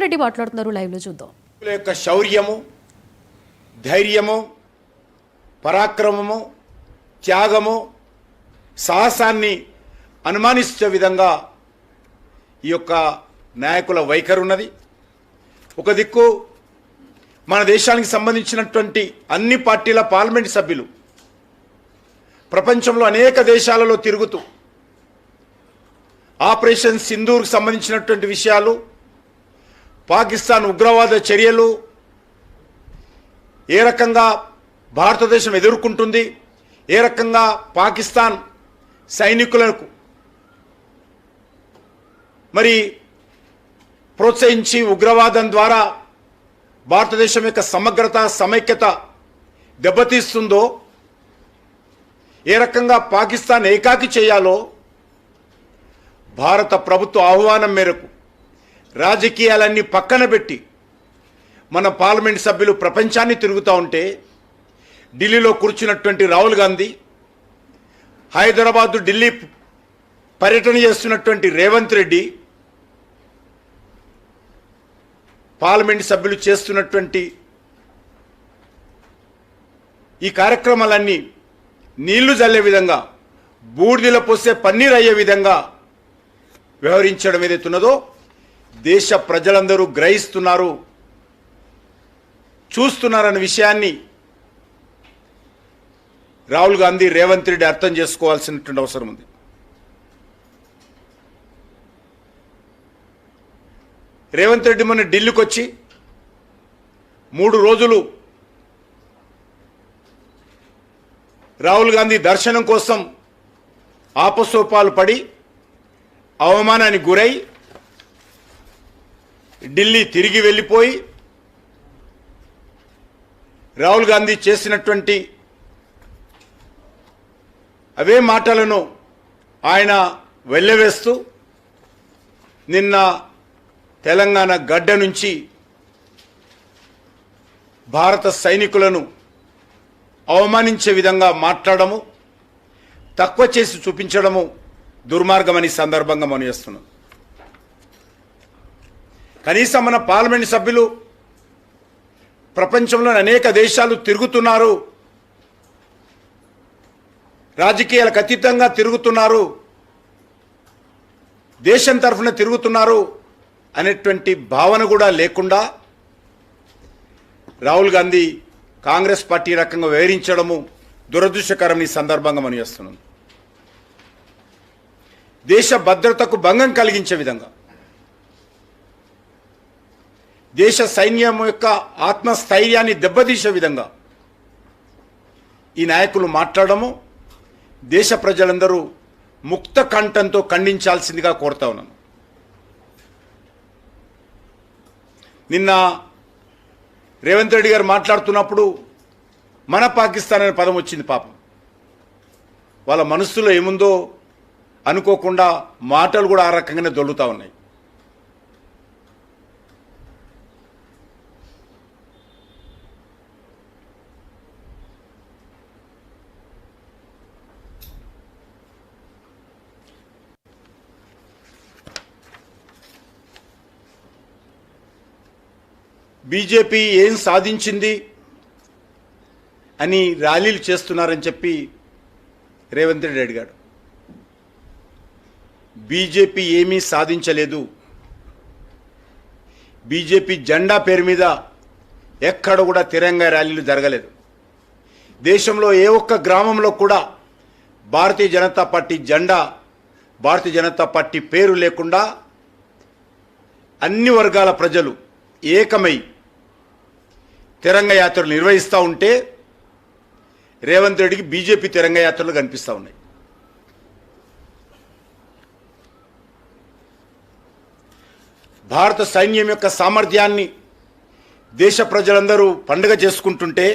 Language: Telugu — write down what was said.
రెడ్డి మాట్లాడుతున్నారు, లైవ్ లో చూద్దాం. యొక్క శౌర్యము, ధైర్యము, పరాక్రమము, త్యాగము, సాహసాన్ని అనుమానించే విధంగా ఈ యొక్క నాయకుల వైఖరి ఉన్నది. ఒక దిక్కు మన దేశానికి సంబంధించినటువంటి అన్ని పార్టీల పార్లమెంట్ సభ్యులు ప్రపంచంలో అనేక దేశాలలో తిరుగుతూ ఆపరేషన్ సింధూర్కు సంబంధించినటువంటి విషయాలు, పాకిస్తాన్ ఉగ్రవాద చర్యలు ఏ రకంగా భారతదేశం ఎదుర్కొంటుంది, ఏ రకంగా పాకిస్తాన్ సైనికులకు మరి ప్రోత్సహించి ఉగ్రవాదం ద్వారా భారతదేశం యొక్క సమగ్రత, సమైక్యత దెబ్బతీస్తుందో, ఏ రకంగా పాకిస్తాన్ ఏకాకి చేయాలో భారత ప్రభుత్వ ఆహ్వానం మేరకు రాజకీయాలన్నీ పక్కన పెట్టి మన పార్లమెంట్ సభ్యులు ప్రపంచాన్ని తిరుగుతూ ఉంటే, ఢిల్లీలో కూర్చున్నటువంటి రాహుల్ గాంధీ, హైదరాబాదు ఢిల్లీ పర్యటన చేస్తున్నటువంటి రేవంత్ రెడ్డి, పార్లమెంట్ సభ్యులు చేస్తున్నటువంటి ఈ కార్యక్రమాలన్నీ నీళ్లు జల్లే విధంగా, బూడిదలో పోసే పన్నీరు అయ్యే విధంగా వ్యవహరించడం ఏదైతున్నదో దేశ ప్రజలందరూ గ్రహిస్తున్నారు, చూస్తున్నారన్న విషయాన్ని రాహుల్ గాంధీ, రేవంత్ రెడ్డి అర్థం చేసుకోవాల్సినటువంటి అవసరం ఉంది. రేవంత్ రెడ్డి మొన్న ఢిల్లీకి వచ్చి 3 రోజులు రాహుల్ గాంధీ దర్శనం కోసం ఆపసోపాలు పడి అవమానానికి గురై ఢిల్లీ తిరిగి వెళ్ళిపోయి రాహుల్ గాంధీ చేసినటువంటి అవే మాటలను ఆయన వెళ్ళవేస్తూ నిన్న తెలంగాణ గడ్డ నుంచి భారత సైనికులను అవమానించే విధంగా మాట్లాడము, తక్కువ చేసి చూపించడము దుర్మార్గమని సందర్భంగా మనం చేస్తున్నాం. కనీసం మన పార్లమెంట్ సభ్యులు ప్రపంచంలోని అనేక దేశాలు తిరుగుతున్నారు, రాజకీయాలకు అతీతంగా తిరుగుతున్నారు, దేశం తరఫున తిరుగుతున్నారు అనేటువంటి భావన కూడా లేకుండా రాహుల్ గాంధీ కాంగ్రెస్ పార్టీ రకంగా వివరించడము దురదృష్టకరం ఈ సందర్భంగా మనం చేస్తున్నాం. దేశ భద్రతకు భంగం కలిగించే విధంగా, దేశ సైన్యం యొక్క ఆత్మస్థైర్యాన్ని దెబ్బతీసే విధంగా ఈ నాయకులు మాట్లాడము దేశ ప్రజలందరూ ముక్త కంఠంతో ఖండించాల్సిందిగా కోరుతా ఉన్నాను. నిన్న రేవంత్ రెడ్డి గారు మాట్లాడుతున్నప్పుడు మన పాకిస్తాన్ అనే పదం వచ్చింది. పాపం వాళ్ళ మనస్సులో ఏముందో అనుకోకుండా మాటలు కూడా ఆ రకంగానే దొల్లుతూ ఉన్నాయి. బీజేపీ ఏం సాధించింది అని ర్యాలీలు చేస్తున్నారని చెప్పి రేవంత్ రెడ్డి అడిగాడు. బీజేపీ ఏమీ సాధించలేదు. బీజేపీ జెండా పేరు మీద ఎక్కడ కూడా తిరంగా ర్యాలీలు జరగలేదు. దేశంలో ఏ ఒక్క గ్రామంలో కూడా భారతీయ జనతా పార్టీ జెండా, భారతీయ జనతా పార్టీ పేరు లేకుండా అన్ని వర్గాల ప్రజలు ఏకమై తిరంగ యాత్రలు నిర్వహిస్తూ ఉంటే రేవంత్ రెడ్డికి బీజేపీ తిరంగ యాత్రలు కనిపిస్తూ ఉన్నాయి. భారత సైన్యం యొక్క సామర్థ్యాన్ని దేశ ప్రజలందరూ పండుగ చేసుకుంటుంటే